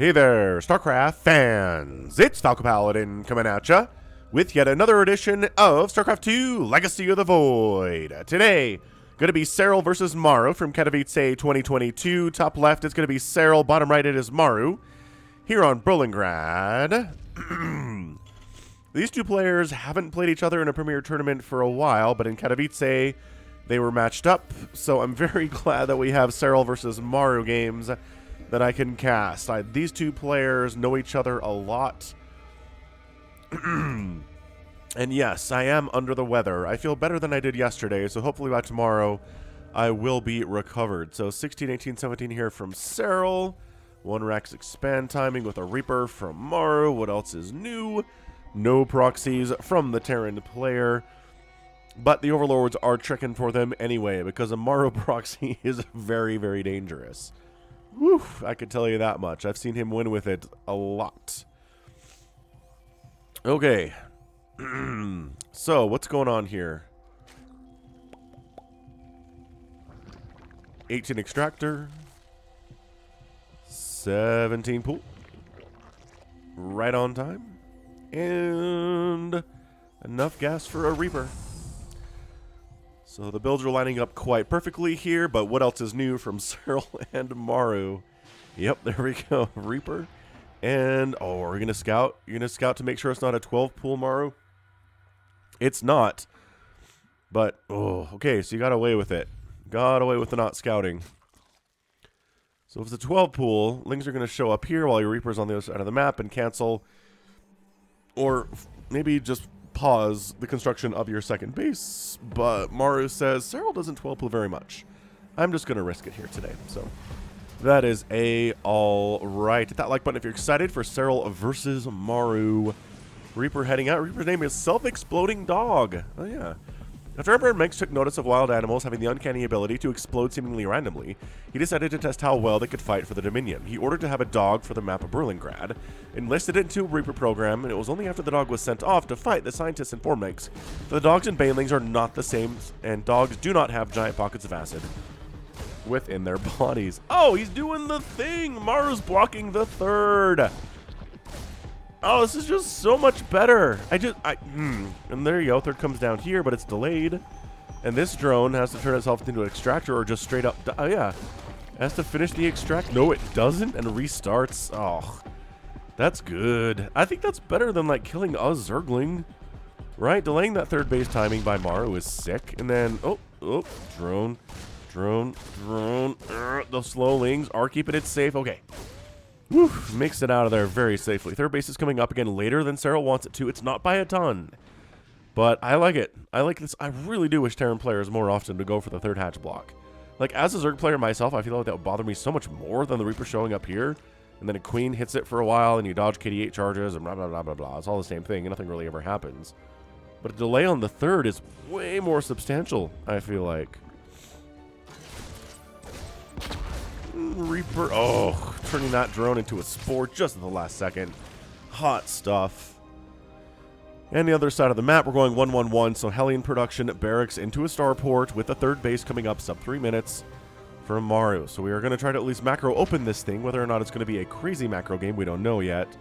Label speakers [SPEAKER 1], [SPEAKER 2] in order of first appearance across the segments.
[SPEAKER 1] Hey there, StarCraft fans! It's Falcon Paladin coming at ya with yet another edition of StarCraft 2 Legacy of the Void. Today, going to be Serral versus Maru from Katowice 2022. Top left is going to be Serral, bottom right it is Maru. Here on Berlingrad. These two players haven't played each other in a premier tournament for a while, but in Katowice they were matched up, so I'm very glad that we have Serral versus Maru games that I can cast. These two players know each other a lot. And yes, I am under the weather. I feel better than I did yesterday, so hopefully by tomorrow I will be recovered. So 16, 18, 17 here from Serral. 1 Rex expand timing with a Reaper from Maru. What else is new? No proxies from the Terran player. But the Overlords are tricking for them anyway, because a Maru proxy is very, very dangerous. Woo, I can tell you that much. I've seen him win with it a lot. Okay. So, what's going on here? 18 extractor. 17 pool. Right on time. And enough gas for a Reaper. So the builds are lining up quite perfectly here, but what else is new from Serral and Maru? Yep, there we go. Reaper. And, oh, are we going to scout? You're going to scout to make sure it's not a 12 pool, Maru? It's not. But, oh, okay, so you got away with it. Got away with the not scouting. So if it's a 12 pool, Lings are going to show up here while your Reaper's on the other side of the map and cancel. Or maybe just pause the construction of your second base, but Maru says Serral doesn't 12 pool very much. I'm just going to risk it here today. So that is all right. Hit that like button if you're excited for Serral versus Maru. Reaper heading out. Reaper's name is Self-Exploding Dog. Oh yeah. After Emperor Mengsk took notice of wild animals having the uncanny ability to explode seemingly randomly, he decided to test how well they could fight for the Dominion. He ordered to have a dog for the map of Berlingrad, enlisted it into a Reaper program, and it was only after the dog was sent off to fight that scientists informed Mengsk that the dogs and banelings are not the same, and dogs do not have giant pockets of acid within their bodies. Oh, he's doing the thing! Maru's blocking the third! Oh, this is just so much better. And there you go. Third comes down here, but it's delayed. And this drone has to turn itself into an extractor or just straight up. Oh, yeah. Has to finish the extract. No, it doesn't. And restarts. Oh, that's good. I think that's better than, like, killing a Zergling. Right? Delaying that third base timing by Maru is sick. And then, drone. The slow Lings are keeping it safe. Okay. Whew, makes it out of there very safely. Third base is coming up again later than Serral wants it to. It's not by a ton. But I like it. I like this. I really do wish Terran players more often to go for the third hatch block. Like, as a Zerg player myself, I feel like that would bother me so much more than the Reaper showing up here. And then a Queen hits it for a while, and you dodge KD8 charges, and blah, blah, blah, blah, blah. It's all the same thing, and nothing really ever happens. But a delay on the third is way more substantial, I feel like. Reaper, oh, turning that drone into a spore just at the last second. Hot stuff. And the other side of the map, we're going 1-1-1, so Hellion production barracks into a starport with the third base coming up sub 3 minutes from Maru. So we are going to try to at least macro open this thing. Whether or not it's going to be a crazy macro game, we don't know yet.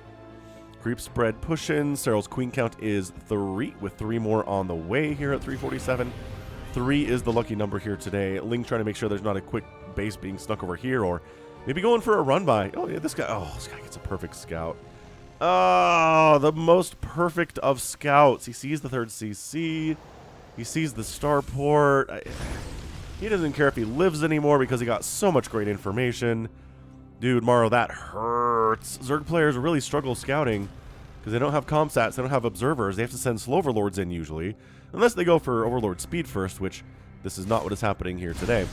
[SPEAKER 1] Creep spread push in. Serral's queen count is 3, with 3 more on the way here at 347. 3 is the lucky number here today. Ling trying to make sure there's not a quick base being snuck over here, or maybe going for a run by. Oh yeah, this guy gets a perfect scout. Oh, the most perfect of scouts. He sees the third CC. He sees the starport. He doesn't care if he lives anymore because he got so much great information. Dude, Maru, that hurts. Zerg players really struggle scouting because they don't have comsats, they don't have observers. They have to send slow overlords in usually, unless they go for overlord speed first, which this is not what is happening here today.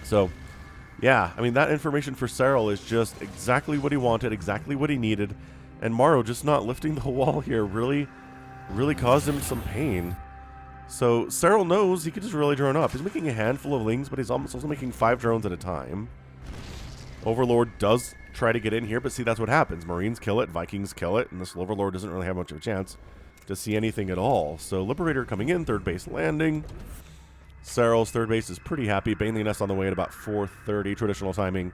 [SPEAKER 1] So, yeah, I mean, that information for Serral is just exactly what he wanted, exactly what he needed, and Maru just not lifting the wall here really caused him some pain. So, Serral knows he could just really drone up. He's making a handful of Lings, but he's almost also making 5 drones at a time. Overlord does try to get in here, but see, that's what happens. Marines kill it, Vikings kill it, and this Overlord doesn't really have much of a chance to see anything at all. So, Liberator coming in, third base landing. Serral's third base is pretty happy. Baneling Nest on the way at about 4:30 traditional timing.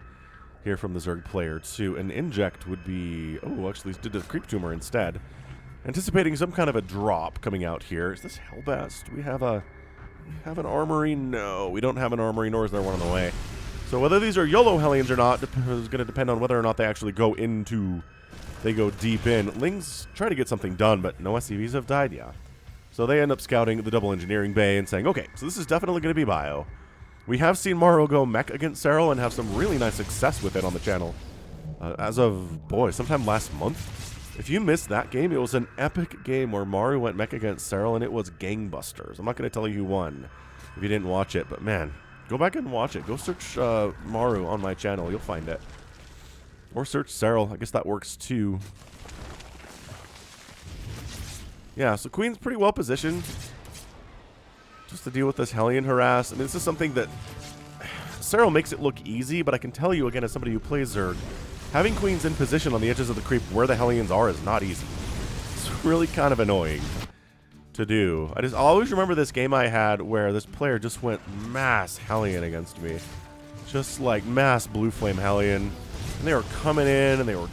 [SPEAKER 1] here from the Zerg player too. An inject would be... Oh, actually, did a creep tumor instead. Anticipating some kind of a drop coming out here. Is this Hellbats? Do we have an armory? No, we don't have an armory, nor is there one on the way. So whether these are YOLO Hellions or not is going to depend on whether or not they actually go into... They go deep in. Lings try to get something done, but no SCVs have died, yeah. So they end up scouting the double engineering bay and saying, okay, so this is definitely going to be bio. We have seen Maru go mech against Serral and have some really nice success with it on the channel. As of, boy, sometime last month. If you missed that game, it was an epic game where Maru went mech against Serral and it was gangbusters. I'm not going to tell you who won if you didn't watch it, but man, go back and watch it. Go search Maru on my channel. You'll find it. Or search Serral. I guess that works too. Yeah, so Queen's pretty well positioned just to deal with this Hellion harass. I mean, this is something that Serral makes it look easy, but I can tell you, again, as somebody who plays Zerg, having Queens in position on the edges of the creep where the Hellions are is not easy. It's really kind of annoying to do. I always remember this game I had where this player just went mass Hellion against me. Just like mass Blue Flame Hellion. And they were coming in and they were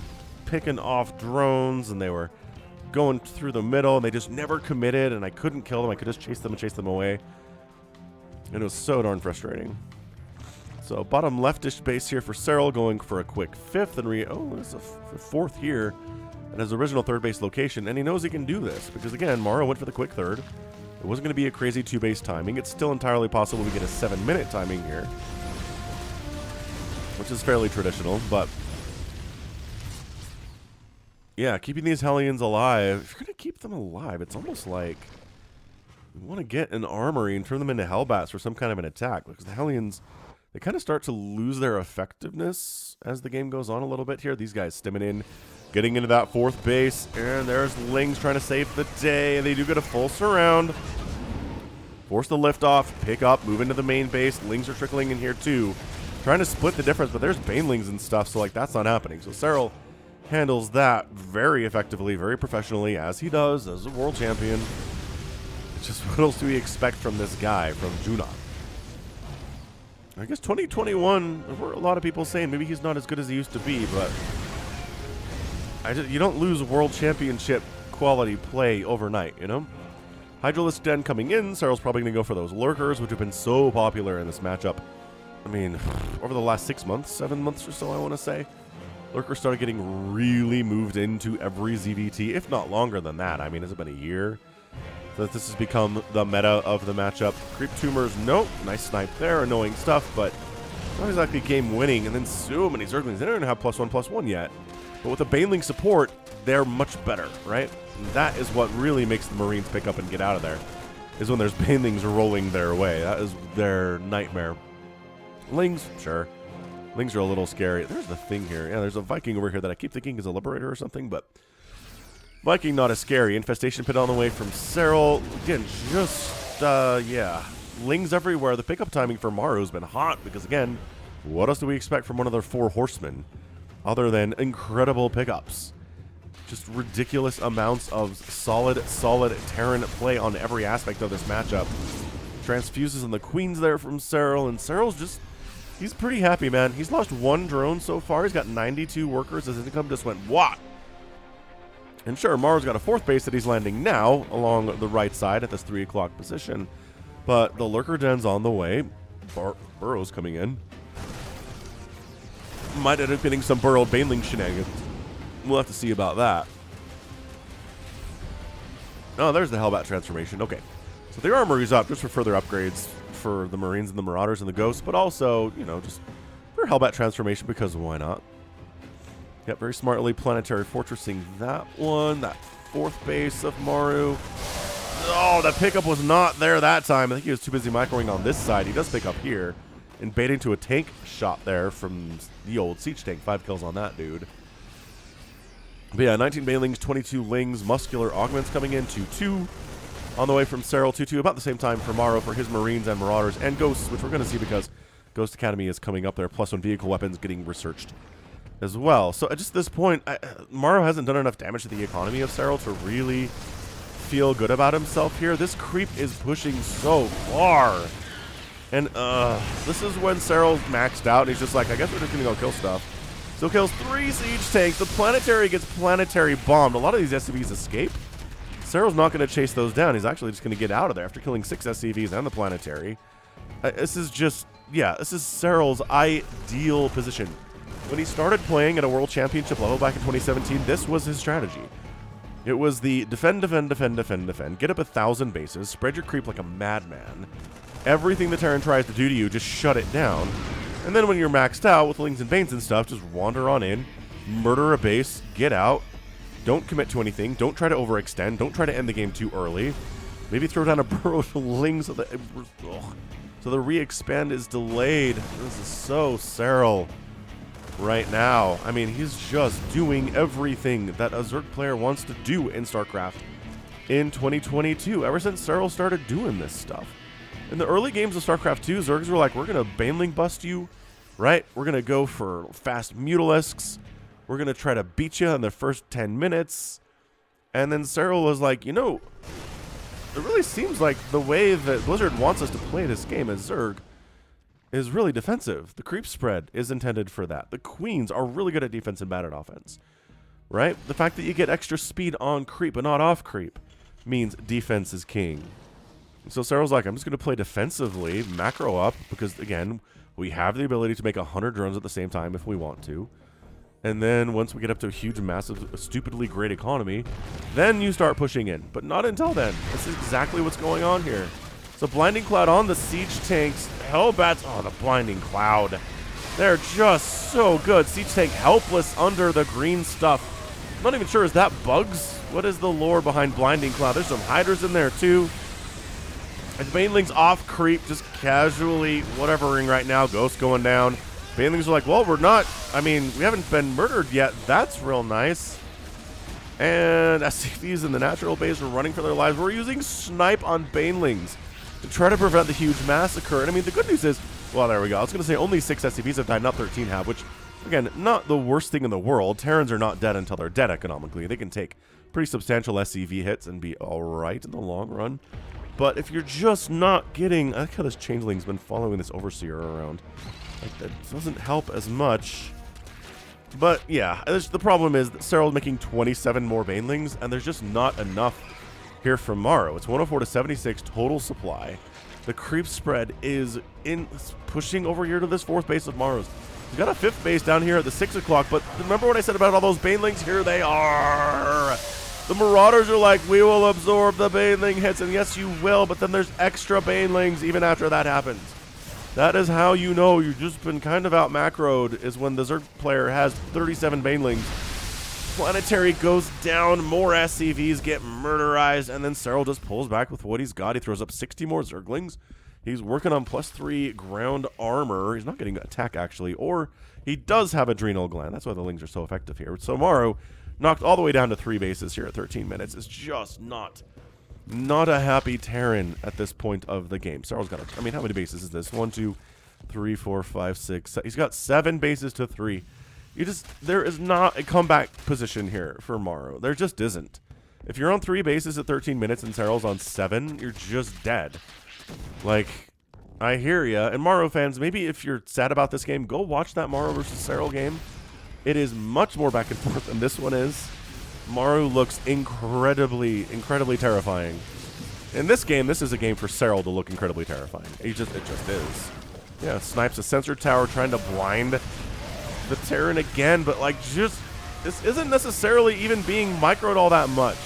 [SPEAKER 1] picking off drones and they were going through the middle, and they just never committed, and I couldn't kill them. I could just chase them and chase them away. And it was so darn frustrating. So bottom leftish base here for Serral, going for a quick fifth, and there's a fourth here at his original third base location, and he knows he can do this, because again, Maru went for the quick third. It wasn't going to be a crazy 2-base timing. It's still entirely possible we get a 7-minute timing here, which is fairly traditional, but yeah, keeping these Hellions alive. If you're going to keep them alive, it's almost like we want to get an armory and turn them into Hellbats for some kind of an attack, because the Hellions, they kind of start to lose their effectiveness as the game goes on a little bit here. These guys stimming in, getting into that fourth base, and there's Lings trying to save the day, and they do get a full surround. Force the lift off, pick up, move into the main base. Lings are trickling in here too, trying to split the difference, but there's Banelings and stuff, so like that's not happening. So Serral handles that very effectively, very professionally, as he does as a world champion. It's just, what else do we expect from this guy, from Juna? I guess 2021, there were a lot of people saying maybe he's not as good as he used to be, but you don't lose world championship quality play overnight, you know? Hydralisk Den coming in. Serral's probably going to go for those lurkers, which have been so popular in this matchup. I mean, over the last 6 months, 7 months or so, I want to say. Lurkers started getting really moved into every ZVT, if not longer than that. I mean, has it been a year that this has become the meta of the matchup? Creep tumors, nope. Nice snipe there, annoying stuff, but not exactly game winning. And then so many Zerglings. They don't even have +1/+1 yet. But with the Baneling support, they're much better, right? And that is what really makes the Marines pick up and get out of there, is when there's Banelings rolling their way. That is their nightmare. Lings, sure. Lings are a little scary. There's the thing here. Yeah, there's a Viking over here that I keep thinking is a Liberator or something, but Viking not as scary. Infestation Pit on the way from Serral. Again, just, yeah. Lings everywhere. The pickup timing for Maru has been hot because, again, what else do we expect from one of their 4 horsemen other than incredible pickups? Just ridiculous amounts of solid Terran play on every aspect of this matchup. Transfuses and the Queens there from Serral, and Serral's just... He's pretty happy, man. He's lost 1 drone so far. He's got 92 workers. His income just went what? And sure, Maru's got a 4th base that he's landing now along the right side at this 3 o'clock position. But the Lurker Den's on the way. Burrow's coming in. Might end up getting some burrowed Baneling shenanigans. We'll have to see about that. Oh, there's the Hellbat transformation. Okay. So the armory's up just for further upgrades for the Marines and the Marauders and the Ghosts, but also, you know, just for Hellbat transformation, because why not? Yep, very smartly planetary fortressing that one. That 4th base of Maru. Oh, that pickup was not there that time. I think he was too busy microing on this side. He does pick up here and bait into a tank shot there from the old siege tank. 5 kills on that dude. But yeah, 19 Banelings, 22 Lings, muscular augments coming in, 2-2. On the way from Serral, 2-2, about the same time for Maru for his Marines and Marauders and Ghosts, which we're going to see because Ghost Academy is coming up there. +1 vehicle weapons getting researched as well. So just at this point, Maru hasn't done enough damage to the economy of Serral to really feel good about himself here. This creep is pushing so far. And this is when Serral's maxed out, and he's just like, I guess we're just going to go kill stuff. So kills 3 siege tanks. The planetary gets planetary bombed. A lot of these SCVs escape. Serral's not going to chase those down. He's actually just going to get out of there after killing 6 SCVs and the planetary. This is just, yeah, this is Serral's ideal position. When he started playing at a world championship level back in 2017, this was his strategy. It was the defend, defend, defend, defend, defend, get up 1,000 bases, spread your creep like a madman. Everything the Terran tries to do to you, just shut it down. And then when you're maxed out with Lings and Banes and stuff, just wander on in, murder a base, get out. Don't commit to anything. Don't try to overextend. Don't try to end the game too early. Maybe throw down a burrow to Ling so the re-expand is delayed. This is so Serral right now. I mean, he's just doing everything that a Zerg player wants to do in StarCraft in 2022, ever since Serral started doing this stuff. In the early games of StarCraft 2, Zergs were like, we're going to Baneling bust you, right? We're going to go for fast Mutalisks. We're going to try to beat you in the first 10 minutes. And then Serral was like, you know, it really seems like the way that Blizzard wants us to play this game as Zerg is really defensive. The creep spread is intended for that. The queens are really good at defense and bad at offense, right? The fact that you get extra speed on creep but not off creep means defense is king. So Serral's like, I'm just going to play defensively, macro up, because, again, we have the ability to make 100 drones at the same time if we want to. And then once we get up to a huge, massive, stupidly great economy, then you start pushing in. But not until then. This is exactly what's going on here. So Blinding Cloud on the siege tanks. Hellbats. Oh, the Blinding Cloud. They're just so good. Siege tank helpless under the green stuff. I'm not even sure, is that bugs? What is the lore behind Blinding Cloud? There's some hydras in there too. And Baneling's off creep, just casually whatevering right now. Ghost going down. Banelings are like, well, we're not, I mean, we haven't been murdered yet. That's real nice. And SCVs in the natural base are running for their lives. We're using snipe on Banelings to try to prevent the huge massacre. And I mean, the good news is, well, there we go. I was going to say only 6 SCVs have died, not 13 have, which, again, not the worst thing in the world. Terrans are not dead until they're dead economically. They can take pretty substantial SCV hits and be all right in the long run. But if you're just not getting, I like how this Changeling's been following this Overseer around. Like, that doesn't help as much. But yeah, the problem is that Serral making 27 more Banelings, and there's just not enough here from Maru. It's 104 to 76 total supply. The creep spread is pushing over here to this 4th base of Maru's. We've got a 5th base down here at the 6 o'clock, but remember what I said about all those Banelings? Here they are. The Marauders are like, we will absorb the Baneling hits, and yes, you will, but then there's extra Banelings even after that happens. That is how you know you've just been kind of out macroed, is when the Zerg player has 37 Banelings. Planetary goes down, more SCVs get murderized, and then Serral just pulls back with what he's got. He throws up 60 more Zerglings. He's working on +3 ground armor. He's not getting attack, actually, or he does have Adrenal Gland. That's why the Lings are so effective here. So Maru, knocked all the way down to 3 bases here at 13 minutes, is just not a happy Terran at this point of the game. Serral's got, I mean, how many bases is this? 1, 2, 3, 4, 5, 6. He's got 7 bases to 3. There is not a comeback position here for Maru. There just isn't. If you're on 3 bases at 13 minutes and Serral's on 7, you're just dead. Like, I hear ya. And Maru fans, maybe if you're sad about this game, go watch that Maru versus Serral game. It is much more back and forth than this one is. Maru looks incredibly terrifying. In this game, this is a game for Serral to look incredibly terrifying. It just is. Yeah, snipes a sensor tower trying to blind the Terran again, but like this isn't necessarily even being microed all that much.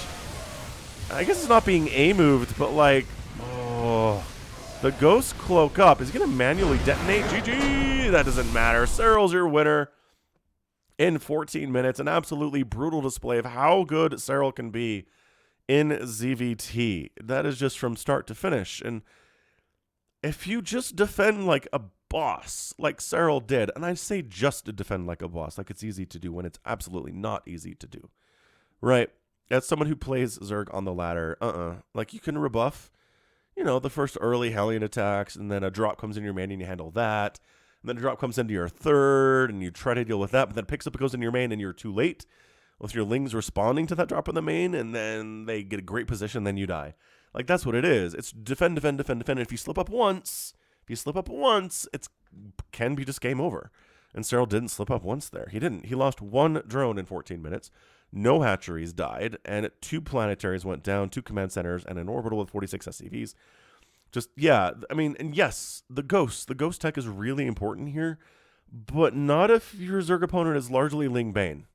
[SPEAKER 1] I guess it's not being A-moved, but like, oh, the Ghost cloak up. Is he going to manually detonate? GG! That doesn't matter. Serral's your winner. In 14 minutes, an absolutely brutal display of how good Serral can be in ZVT. That is just from start to finish. And if you just defend like a boss, like Serral did, and I say just to defend like a boss, like it's easy to do when it's absolutely not easy to do, right? As someone who plays Zerg on the ladder, like you can rebuff, you know, the first early Hellion attacks, and then a drop comes in your main and you handle that. And then a drop comes into your 3rd, and you try to deal with that, but then it picks up, it goes into your main, and you're too late with your Lings responding to that drop in the main, and then they get a great position, then you die. Like, that's what it is. It's defend, defend, defend, defend. And if you slip up once, it can be just game over. And Serral didn't slip up once there. He didn't. He lost 1 drone in 14 minutes. No hatcheries died, and 2 planetaries went down, 2 command centers, and an orbital with 46 SCVs. Just, yeah, I mean, and yes, the ghost tech is really important here, but not if your Zerg opponent is largely Ling Bane.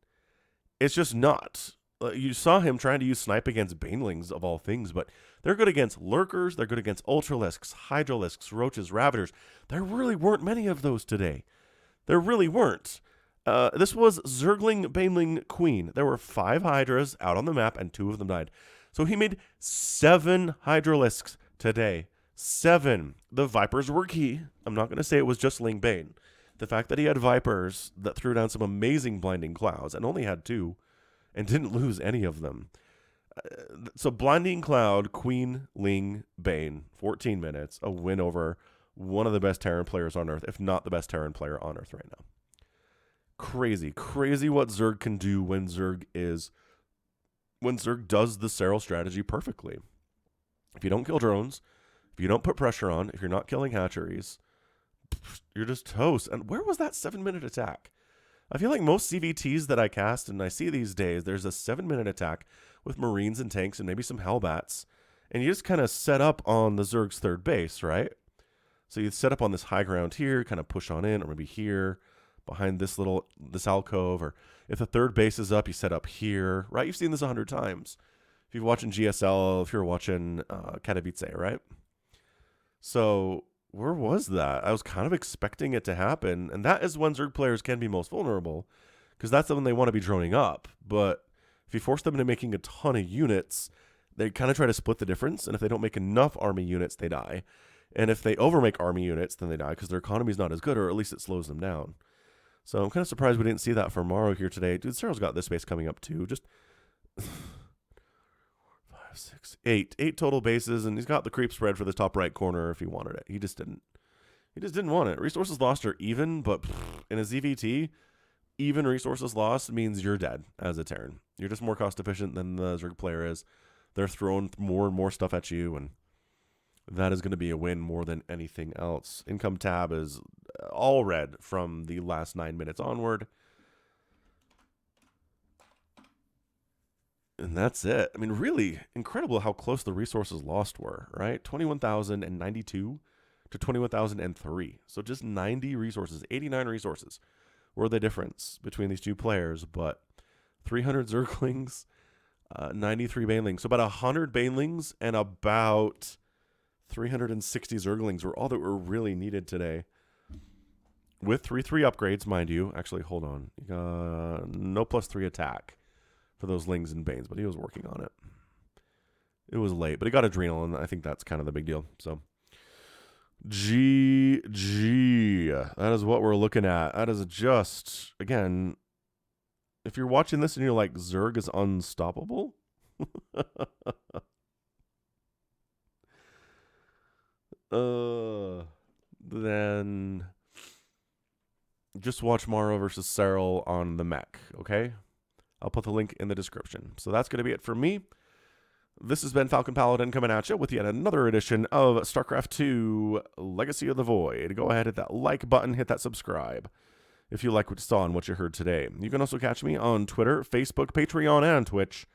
[SPEAKER 1] It's just not. You saw him trying to use snipe against Banelings of all things, but they're good against Lurkers, they're good against Ultralisks, Hydralisks, Roaches, Ravagers. There really weren't many of those today. There really weren't. This was Zergling Baneling Queen. There were 5 Hydras out on the map, and 2 of them died. So he made 7 Hydralisks today. 7. The Vipers were key. I'm not going to say it was just Ling Bane. The fact that he had Vipers that threw down some amazing blinding clouds and only had 2 and didn't lose any of them. So Blinding Cloud, Queen, Ling, Bane, 14 minutes, a win over one of the best Terran players on Earth, if not the best Terran player on Earth right now. Crazy, crazy what Zerg can do when Zerg does the Serral strategy perfectly. If you don't kill drones, if you don't put pressure on, if you're not killing hatcheries, you're just toast. And where was that 7-minute attack? I feel like most CVTs that I cast and I see these days, there's a 7-minute attack with Marines and tanks and maybe some Hellbats. And you just kind of set up on the Zerg's 3rd base, right? So you set up on this high ground here, kind of push on in, or maybe here, behind this alcove. Or if the 3rd base is up, you set up here, right? You've seen this 100 times. If you're watching GSL, if you're watching Katowice, right? So where was that? I was kind of expecting it to happen. And that is when Zerg players can be most vulnerable, because that's when they want to be droning up. But if you force them into making a ton of units, they kind of try to split the difference. And if they don't make enough army units, they die. And if they overmake army units, then they die because their economy is not as good, or at least it slows them down. So I'm kind of surprised we didn't see that for Maru here today. Dude, Serral's got this base coming up too. Just 6, 8 total bases, and he's got the creep spread for the top right corner if he wanted it. He just didn't want it. Resources lost are even, but in a ZVT, even resources lost means you're dead as a Terran. You're just more cost efficient than the Zerg player is. They're throwing more and more stuff at you, and that is going to be a win more than anything else. Income tab is all red from the last 9 minutes onward. And that's it. I mean, really incredible how close the resources lost were, right? 21,092 to 21,003. So just 90 resources, 89 resources were the difference between these two players. But 300 Zerglings, 93 Banelings. So about 100 Banelings and about 360 Zerglings were all that were really needed today. With 3/3 upgrades, mind you. Actually, hold on. No +3 attack for those Lings and Banes, but he was working on it. It was late, but he got Adrenal, and I think that's kind of the big deal. So, GG. That is what we're looking at. That is just, again, if you're watching this and you're like, Zerg is unstoppable? Then just watch Maru versus Serral on the mech, okay? I'll put the link in the description. So that's going to be it for me. This has been Falcon Paladin coming at you with yet another edition of StarCraft 2 Legacy of the Void. Go ahead, hit that like button, hit that subscribe if you like what you saw and what you heard today. You can also catch me on Twitter, Facebook, Patreon, and Twitch,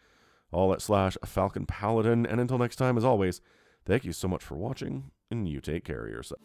[SPEAKER 1] all at /Falcon Paladin. And until next time, as always, thank you so much for watching, and you take care of yourself.